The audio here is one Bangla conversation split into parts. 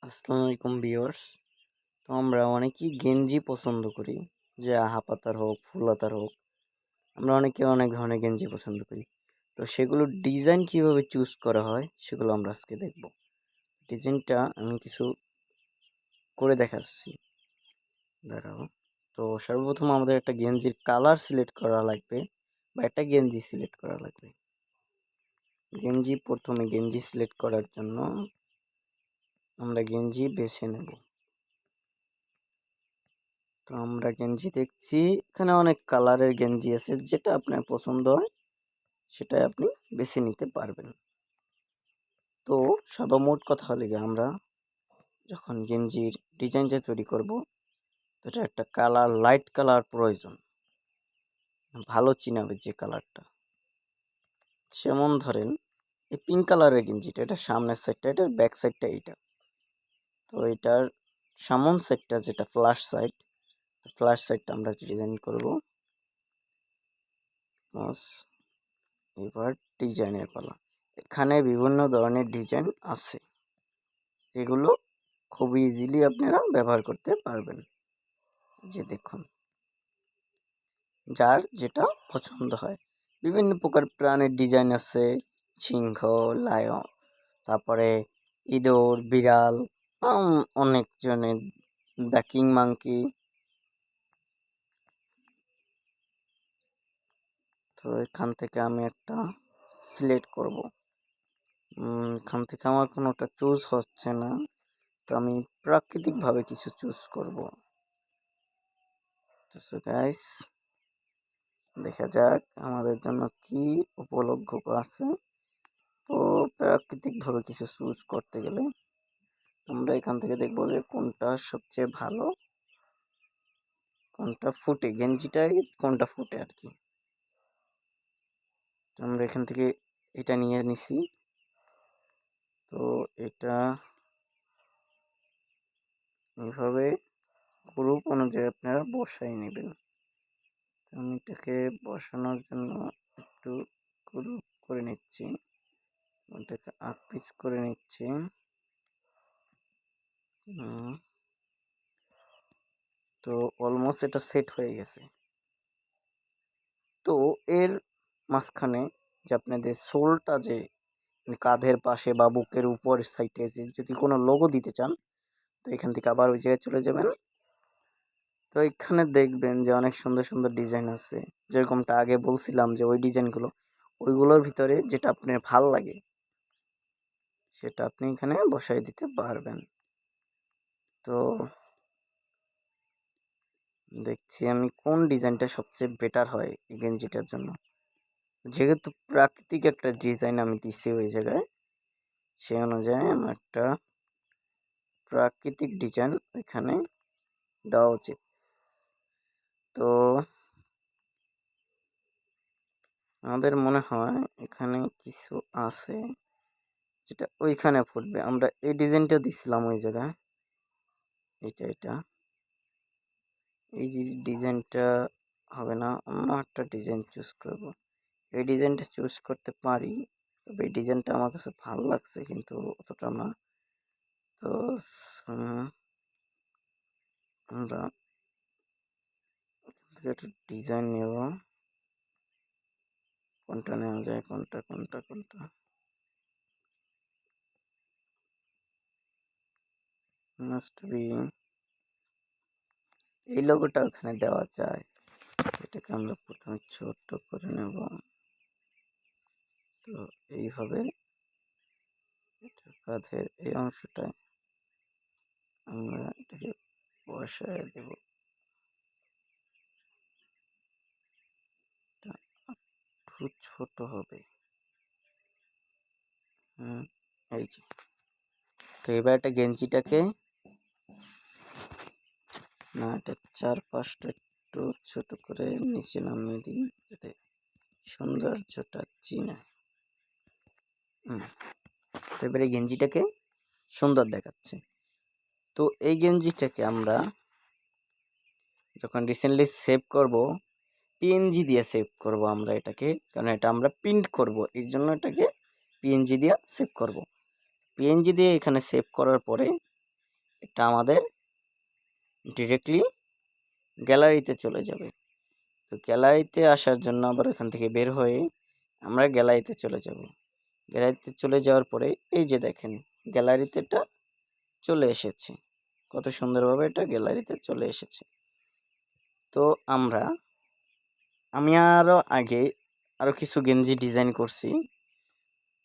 আসসালামু আলাইকুম ভিউয়ার্স। তো আমরা অনেকেই গেঞ্জি পছন্দ করি, যে হাফহাতার হোক, ফুল হাতার হোক। আমরা অনেকে অনেক ধরনের গেঞ্জি পছন্দ করি। তো সেগুলোর ডিজাইন কিভাবে চুজ করা হয় সেগুলো আমরা আজকে দেখব। ডিজাইনটা আমি কিছু করে দেখাচ্ছি, দাঁড়াও। তো সর্বপ্রথম আমাদের একটা গেঞ্জির কালার সিলেক্ট করা লাগবে, বা একটা গেঞ্জি সিলেক্ট করা লাগবে। প্রথমে গেঞ্জি সিলেক্ট করার জন্য আমরা গেঞ্জি বেছে নেব। তো আমরা গেঞ্জি দেখছি, এখানে অনেক কালারের গেঞ্জি আছে, যেটা আপনার পছন্দ হয় সেটাই আপনি বেছে নিতে পারবেন। তো সর্বমোট কথা হলে গিয়ে আমরা যখন গেঞ্জির ডিজাইনটা তৈরি করব, তো এটা একটা কালার, লাইট কালার প্রয়োজন, ভালো চিনাবে যে কালারটা। যেমন ধরেন এই পিঙ্ক কালারের গেঞ্জিটা, এটা সামনের সাইডটা, এটার ব্যাক সাইডটা এইটা। তো এটার সামন সাইডটা যেটা ফ্ল্যাশ সাইডটা আমরা ডিজাইন করব। এবার ডিজাইনের পালা। এখানে বিভিন্ন ধরনের ডিজাইন আছে, এগুলো খুব ইজিলি আপনারা ব্যবহার করতে পারবেন। যে দেখুন, যার যেটা পছন্দ হয়। বিভিন্ন প্রকার প্রাণীর ডিজাইন আছে, সিংহ, লায়ন, তারপরে ইঁদুর, বিড়াল, অনেক জনের দ্য কিং মাঙ্কি। তো এখান থেকে আমি একটা সিলেক্ট করব। এখান থেকে আমার কোনোটা চুজ হচ্ছে না, তো আমি প্রাকৃতিকভাবে কিছু চুজ করব। তো গাইস, দেখা যাক আমাদের জন্য কি উপলব্ধ আছে। তো প্রাকৃতিকভাবে কিছু চুজ করতে গেলে আমরা এখান থেকে দেখবো যে কোনটা সবচেয়ে ভালো, কোনটা ফুটে, গেঞ্জিটাই কোনটা ফুটে আর কি। তো আমরা এখান থেকে এটা নিয়ে নিছি। তো এটা এইভাবে গ্রুপ অনুযায়ী আপনারা বসাই নেবেন। আমি এটাকে বসানোর জন্য একটু গ্রুপ করে নিচ্ছি, এটাকে 8 পিস করে নিচ্ছি। তো অলমোস্ট এটা সেট হয়ে গেছে। তো এর মাঝখানে যে আপনাদের সোলটা, যে কাঁধের পাশে বা বুকের উপর সাইডে যে যদি কোনো লোগো দিতে চান, তো এখান থেকে আবার ওই জায়গায় চলে যাবেন। তো এখানে দেখবেন যে অনেক সুন্দর সুন্দর ডিজাইন আছে, যেরকমটা আগে বলছিলাম যে ওই ডিজাইনগুলো, ওইগুলোর ভিতরে যেটা আপনার ভাল লাগে সেটা আপনি এখানে বসাই দিতে পারবেন। তো দেখছি আমি কোন ডিজাইনটা সবচেয়ে বেটার হয় এই গেঞ্জিটার জন্য। যেহেতু প্রাকৃতিক একটা ডিজাইন আমি দিচ্ছি ওই জায়গায়, সেই অনুযায়ী আমার একটা প্রাকৃতিক ডিজাইন এখানে দেওয়া উচিত। তো আমাদের মনে হয় এখানে কিছু আছে যেটা ওইখানে ফুটবে। আমরা এই ডিজাইনটা দিছিলাম ওই জায়গায়, এটা এই যে ডিজাইনটা হবে না, অন্য একটা ডিজাইন চুজ করব। এই ডিজাইনটা চুজ করতে পারি, তবে এই ডিজাইনটা আমার কাছে ভালো লাগছে, কিন্তু অতটা না। তো আমরা একটা ডিজাইন নেব, কোনটা নেওয়া যায়, কোনটা মাস্ট বি এই লোগোটা ওখানে দেওয়া যায়। এটাকে আমরা প্রথমে ছোট করে নেব। তো এইভাবে এটা কাঁধের এই অংশটায় আমরা এটাকে বসায় দেব। একটু ছোট হবে। এই যে। তো এবার একটা গেঞ্জিটাকে না, এটা চারপাশটা একটু ছোট করে নিচে নামিয়ে দিই, যাতে সৌন্দর্যটা চিনে। তো এবারে গেঞ্জিটাকে সুন্দর দেখাচ্ছে। তো এই গেঞ্জিটাকে আমরা যখন রিসেন্টলি সেভ করব, পিএনজি দিয়ে সেভ করব আমরা এটাকে, কারণ এটা আমরা প্রিন্ট করব, এই জন্য এটাকে পিএনজি দিয়ে সেভ করব। পিএনজি দিয়ে এখানে সেভ করার পরে এটা আমাদের ডিরেক্টলি গ্যালারিতে চলে যাবে। তো গ্যালারিতে আসার জন্য আবার এখান থেকে বের হয়ে আমরা গ্যালারিতে চলে যাব। গ্যালারিতে চলে যাওয়ার পরে এই যে দেখেন গ্যালারিতে এটা চলে এসেছে, কত সুন্দরভাবে এটা গ্যালারিতে চলে এসেছে। তো আমি আগে আরও কিছু গেঞ্জি ডিজাইন করছি।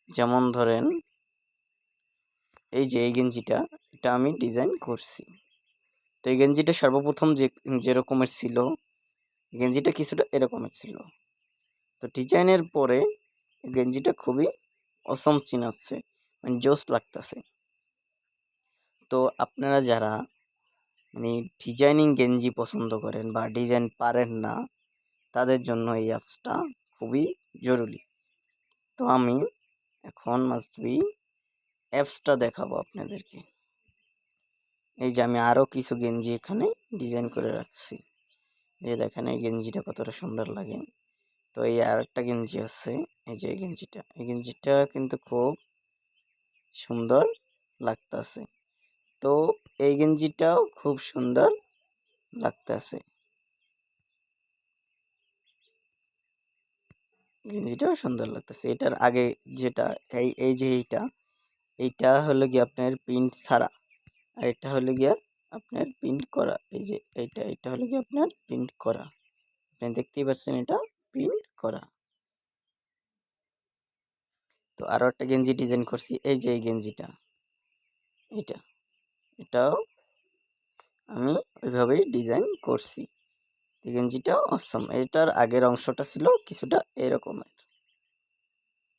যেমন ধরেন এই যে এই গেঞ্জিটা, এটা আমি ডিজাইন করছি। তো এই গেঞ্জিটা সর্বপ্রথম যেরকমের ছিল, গেঞ্জিটা কিছুটা এরকমের ছিল। তো ডিজাইনের পরে গেঞ্জিটা খুবই অসম চিনাচ্ছে, মানে জোস লাগতেছে। তো আপনারা যারা মানে ডিজাইনিং গেঞ্জি পছন্দ করেন বা ডিজাইন পারেন না, তাদের জন্য এই অ্যাপসটা খুবই জরুরি। তো আমি এখন মাস্ট বি অ্যাপসটা দেখাবো আপনাদেরকে। এই যে আমি আরও কিছু গেঞ্জি এখানে ডিজাইন করে রাখছি। এই যে দেখেন এই গেঞ্জিটা কতটা সুন্দর লাগে। তো এই আর একটা গেঞ্জি আছে, এই যে এই গেঞ্জিটা কিন্তু খুব সুন্দর লাগতেছে। তো এই গেঞ্জিটাও খুব সুন্দর লাগতেছে, গেঞ্জিটাও সুন্দর লাগতেছে। এটার আগে যেটা এই যে এইটা হলো গিয়ে আপনার প্রিন্ট ছাড়া, আর এটা হলো গিয়া আপনার প্রিন্ট করা। এই যে এটা হলো গিয়ে আপনার প্রিন্ট করা, আপনি দেখতেই পাচ্ছেন এটা প্রিন্ট করা। তো আরও একটা গেঞ্জি ডিজাইন করছি, এই যে এই গেঞ্জিটা, এটা এটাও আমি ওইভাবেই ডিজাইন করছি। এই গেঞ্জিটাও অসম। এটার আগের অংশটা ছিল কিছুটা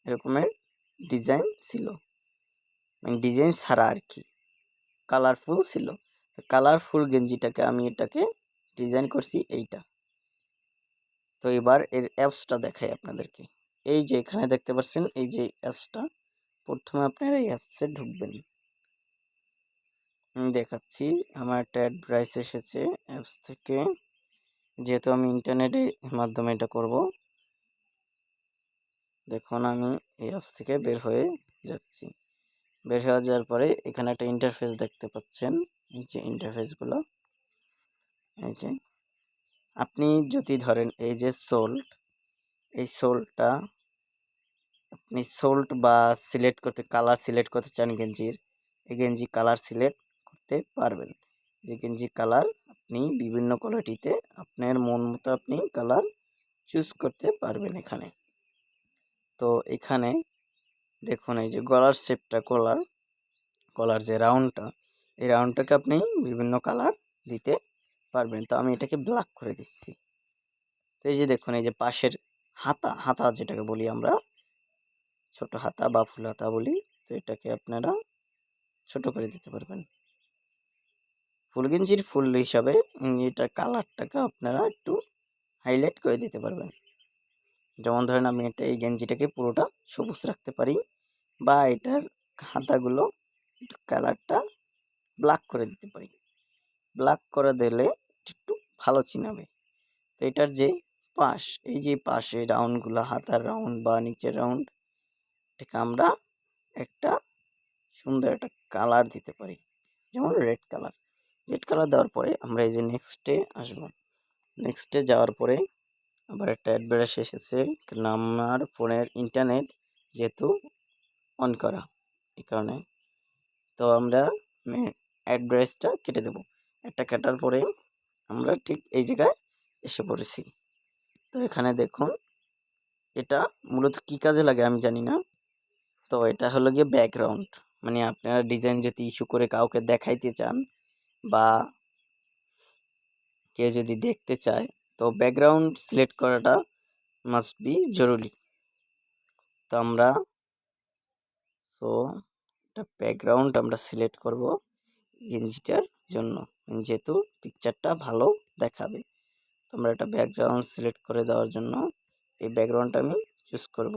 এরকমের ডিজাইন ছিল, মানে ডিজাইন ছাড়া আর কি, কালারফুল ছিল। কালারফুল গেঞ্জিটাকে আমি এটাকে ডিজাইন করছি এইটা। তো এবার এর অ্যাপসটা দেখাই আপনাদেরকে। এই যে এখানে দেখতে পাচ্ছেন এই যে অ্যাপসটা, প্রথমে আপনারা এই অ্যাপসে ঢুকবেন। আমি দেখাচ্ছি, আমার একটা অ্যাডভাইস এসেছে অ্যাপস থেকে, যেহেতু আমি ইন্টারনেটের মাধ্যমে এটা করব। দেখুন আমি এই অ্যাপস থেকে বের হয়ে যাচ্ছি। বের হয়ে যাওয়ার পরে এখানে একটা ইন্টারফেস দেখতে পাচ্ছেন, এই যে ইন্টারফেসগুলো। এই যে আপনি যদি ধরেন এই যে এই সোলটা আপনি সোল্ট বা সিলেক্ট করতে, কালার সিলেক্ট করতে চান গেঞ্জির, এই গেঞ্জি কালার সিলেক্ট করতে পারবেন। যে গেঞ্জি কালার আপনি বিভিন্ন কোয়ালিটিতে আপনার মন মতো আপনি কালার চুজ করতে পারবেন এখানে। তো এখানে দেখুন এই যে গলার শেপটা, গলার যে রাউন্ডটা, এই রাউন্ডটাকে আপনি বিভিন্ন কালার দিতে পারবেন। তো আমি এটাকে ব্ল্যাক করে দিচ্ছি। তো এই যে দেখুন এই যে পাশের হাতা যেটাকে বলি আমরা, ছোট হাতা বা ফুল হাতা বলি, তো এটাকে আপনারা ছোট করে দিতে পারবেন। ফুল গেঞ্জির ফুল হিসাবে এটার কালারটাকে আপনারা একটু হাইলাইট করে দিতে পারবেন। যেমন ধরেন আমি এই গেঞ্জিটাকে পুরোটা সবুজ রাখতে পারি, বা এটার হাতাগুলো কালারটা ব্ল্যাক করে দিতে পারি। ব্ল্যাক করে দিলে একটু ভালো চিনাবে। তো এটার যে এই যে পাশে রাউন্ডগুলো, হাতার রাউন্ড বা নিচের রাউন্ড, এটাকে আমরা একটা সুন্দর একটা কালার দিতে পারি, যেমন রেড কালার দেওয়ার পরে আমরা এই যে নেক্সটে আসবো। নেক্সটে যাওয়ার পরে আবার একটা অ্যাডভার্টাইজ এসেছে, আমার ফোনের ইন্টারনেট যেহেতু অন করা, এই কারণে। তো আমরা অ্যাডভার্টাইজটা কেটে দেব। একটা কাটার পরে আমরা ঠিক এই জায়গায় এসে পড়েছি। তো এখানে দেখুন এটা মূলত কি কাজে লাগে আমি জানি না। তো এটা হলো গিয়ে ব্যাকগ্রাউন্ড, মানে আপনারা ডিজাইন যদি ইস্যু করে কাউকে দেখাইতে চান বা কেউ যদি দেখতে চায়, তো ব্যাকগ্রাউন্ড সিলেক্ট করাটা মাস্ট বি জরুরি। তো এটা ব্যাকগ্রাউন্ড আমরা সিলেক্ট করব গেঞ্জিটার জন্য, যেহেতু পিকচারটা ভালো দেখাবে। তো আমরা একটা ব্যাকগ্রাউন্ড সিলেক্ট করে দেওয়ার জন্য এই ব্যাকগ্রাউন্ডটা আমি চুজ করব।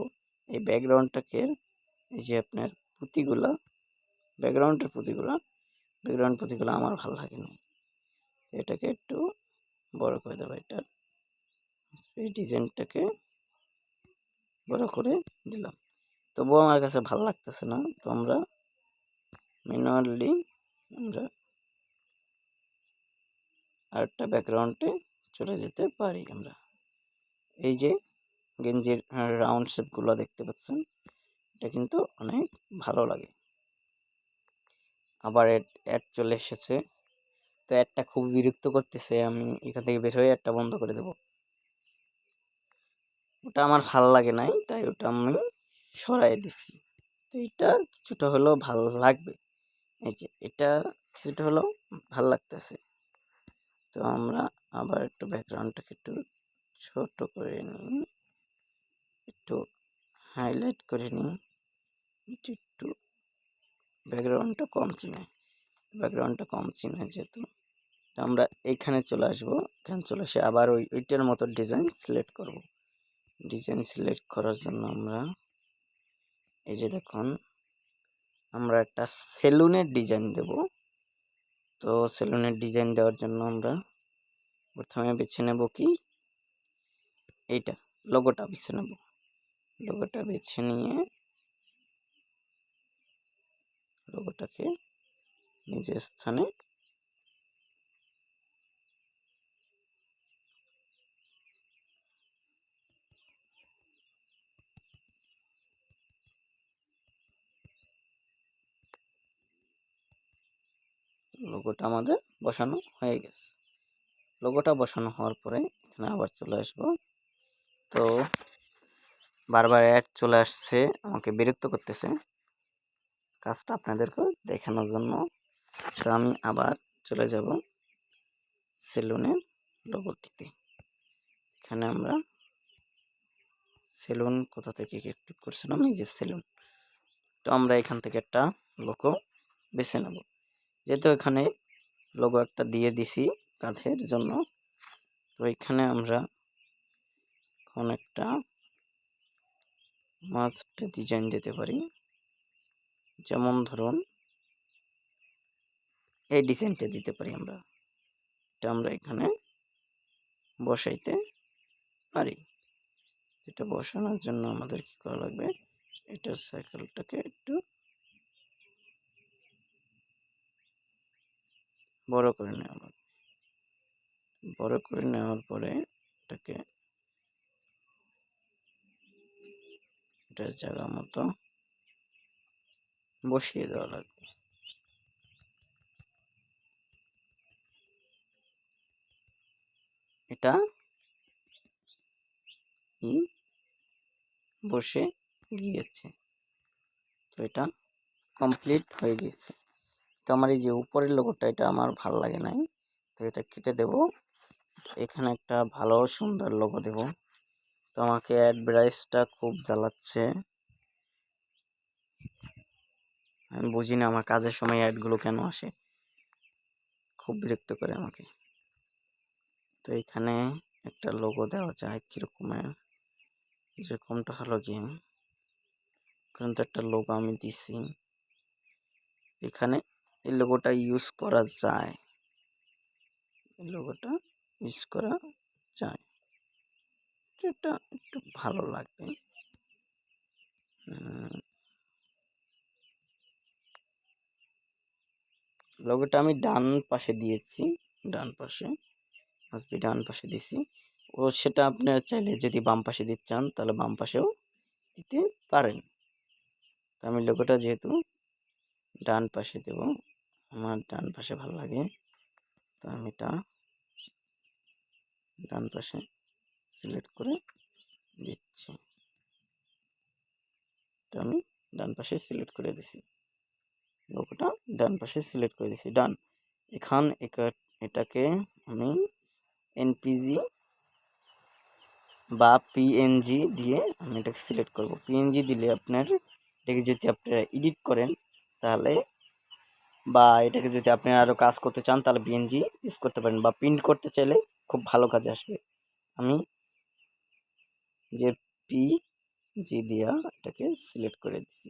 এই ব্যাকগ্রাউন্ড যে আপনার ব্যাকগ্রাউন্ড পুঁতিগুলো আমার ভালো লাগে না, এটাকে একটু বড় করে দেবো। এই ডিজাইনটাকে বড় করে দিলাম, তবুও আমার কাছে ভালো লাগতেছে না। তো আমরা ম্যানুয়ালি আরেকটা ব্যাকগ্রাউন্ডে চলে যেতে পারি আমরা। এই যে গেঞ্জির রাউন্ড শেপগুলো দেখতে পাচ্ছেন, এটা কিন্তু অনেক ভালো লাগে। আবার অ্যাড চলে এসেছে, তো অ্যাডটা খুব বিরক্ত করতেছে, আমি এখান থেকে বের হয়ে অ্যাডটা বন্ধ করে দেব। ওটা আমার ভাল লাগে নাই, তাই ওটা আমি সরাই দিছি। তো এটা কিছুটা হলেও ভাল লাগবে, এই যে এটা কিছুটা হলেও ভাল লাগতেছে। তো আমরা আবার একটু ব্যাকগ্রাউন্ডটাকে একটু ছোট করে নিই, একটু হাইলাইট করে নিই, একটু ব্যাকগ্রাউন্ডটা কম চিনে যেহেতু, তো আমরা এইখানে চলে আসবো। এখানে চলে এসে আবার ওইটার মতো ডিজাইন সিলেক্ট করব। ডিজাইন সিলেক্ট করার জন্য আমরা এই যে দেখুন, আমরা একটা সেলুনের ডিজাইন দেব। তো সেলুনের ডিজাইন দেওয়ার জন্য আমরা প্রথমে বেছে নেব কি, এইটা লোগোটা বেছে নেব। লোগোটা বেছে নিয়ে লোগোটাকে নিজের স্থানে লোগোটা আমাদের বসানো হয়ে গেছে। লোগোটা বসানো হওয়ার পরে এখানে আবার চলে আসবো। তো বারবার অ্যাড চলে আসছে, আমাকে বিরক্ত করতেছে কাজটা আপনাদেরকে দেখানোর জন্য। তো আমি আবার চলে যাব সেলুনের লোগোটিতে। এখানে আমরা সেলুন কোথা থেকে ক্লিক করছিলাম, এই যে সেলুন। তো আমরা এখান থেকে একটা লোগো বেছে নেব, যেহেতু এখানে লোগো একটা দিয়ে দিছি কাঁধের জন্য। তো এখানে আমরা কোন একটা মাস্ট ডিজাইন দিতে পারি, যেমন ধরুন এই ডিজাইনটা দিতে পারি আমরা। এটা আমরা এখানে বসাইতে পারি। এটা বসানোর জন্য আমাদের কি করা লাগবে, এটা সার্কেলটাকে একটু বড় করে নেওয়া লাগবে। বড় করে নেওয়ার পরে এটাকে এটার জায়গা মতো বসিয়ে দেওয়া লাগবে। এটা বসে গিয়েছে। তো এটা কমপ্লিট হয়ে গেছে। তো আমার এই যে উপরের লোগোটা, এটা আমার ভাল লাগে নাই, তো এটা কেটে দেব। এখানে একটা ভালো সুন্দর লোগো দেব। তো আমাকে অ্যাড ব্রাইসটা খুব জ্বালাচ্ছে, আমি বুঝি না আমার কাজের সময় অ্যাডগুলো কেন আসে, খুব বিরক্ত করে আমাকে। তো এখানে একটা লোগো দেওয়া যায় কিরকমের, যেরকমটা হলো কি, এখানে তো একটা লোগো আমি দিছি, এখানে এই লোগোটা ইউজ করা যায়, এই লোগোটা ইউজ করা যায়, এটা একটু ভালো লাগবে। লোগোটা আমি ডান পাশে দিয়েছি, ডান পাশে ডান পাশে দিছি। ও সেটা আপনারা চাইলে যদি বাম পাশে দিতে চান তাহলে বাম পাশেও দিতে পারেন। তো আমি লোগোটা যেহেতু ডান পাশে দেব, আমার ডান পাশে ভালো লাগে, তো আমি এটা ডান পাশে সিলেক্ট করে দিচ্ছি। তো আমি ডান পাশে সিলেক্ট করে দিছি, লোগোটা ডান পাশে সিলেক্ট করে দিছি, ডান। এটাকে আমি এনপিজি বা পিএনজি দিয়ে আমি এটাকে সিলেক্ট করব। পিএনজি দিলে আপনার এটাকে যদি আপনারা এডিট করেন তাহলে, বা এটাকে যদি আপনি আরও কাজ করতে চান তাহলে পিএনজি ইউজ করতে পারেন, বা প্রিন্ট করতে চাইলে খুব ভালো কাজে আসবে। আমি যে পিজি দিয়া এটাকে সিলেক্ট করে দিচ্ছি।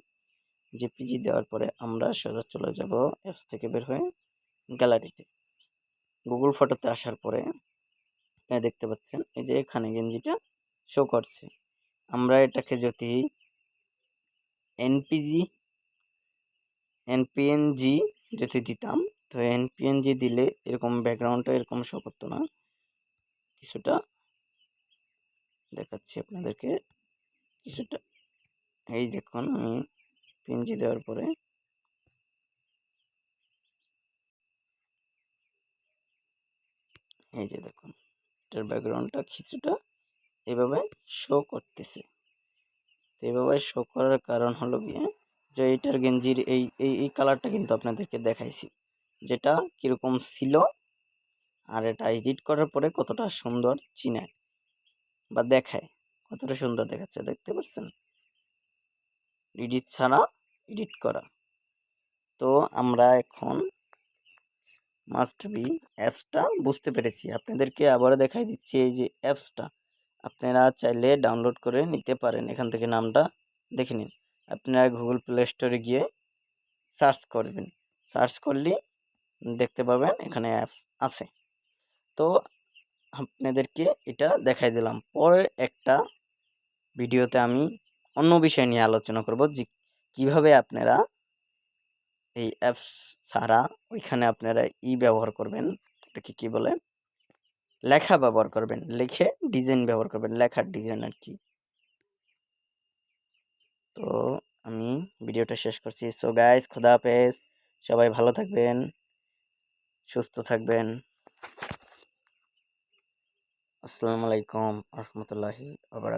যে পিজি দেওয়ার পরে আমরা সোজা চলে যাব অ্যাপস থেকে বের হয়ে গ্যালারিতে। গুগল ফটোতে আসার পরে দেখতে পাচ্ছেন এই যে এখানে গেঞ্জিটা শো করছে। আমরা এটাকে যদি এনপিএনজি যদি দিতাম তো এনপিএনজি দিলে এরকম ব্যাকগ্রাউন্ডটা এরকম শো করতো না, কিছুটা দেখাচ্ছি আপনাদেরকে। কিছুটা এই দেখুন, আমি পিএনজি দেওয়ার পরে এই যে দেখুন এটার ব্যাকগ্রাউন্ডটা কিছুটা এভাবে শো করতেছে। তো এভাবে শো করার কারণ হলো গিয়ে যে এইটার গেঞ্জির এই এই এই কালারটা কিন্তু আপনাদেরকে দেখাইছি, যেটা কীরকম ছিল আর এটা এডিট করার পরে কতটা সুন্দর চিনায় বা দেখায়, কতটা সুন্দর দেখাচ্ছে দেখতে পাচ্ছেন, এডিট ছাড়া এডিট করা। তো আমরা এখন মাস্ট বি অ্যাপসটা বুঝতে পেরেছি, আপনাদেরকে আবারও দেখাই দিচ্ছি। এই যে অ্যাপসটা আপনারা চাইলে ডাউনলোড করে নিতে পারেন, এখান থেকে নামটা দেখে নিন। আপনারা গুগল প্লে স্টোরে গিয়ে সার্চ করবেন, সার্চ করলেই দেখতে পাবেন এখানে অ্যাপস আছে। তো আপনাদেরকে এটা দেখাই দিলাম। পরের একটা ভিডিওতে আমি অন্য বিষয় নিয়ে আলোচনা করব, যে কীভাবে আপনারা এই অ্যাপস ছাড়া ওইখানে আপনারা ব্যবহার করবেন, এটাকে কী বলে, লেখা ব্যবহার করবেন, লিখে ডিজাইন ব্যবহার করবেন, লেখার ডিজাইন আর কি। তো আমি ভিডিওটা শেষ করছি। সো গাইস, খোদা হাফেজ, সবাই ভালো থাকবেন, সুস্থ থাকবেন। আসসালামু আলাইকুম রহমতুল্লাহি ওয়া বারাকাতুহু।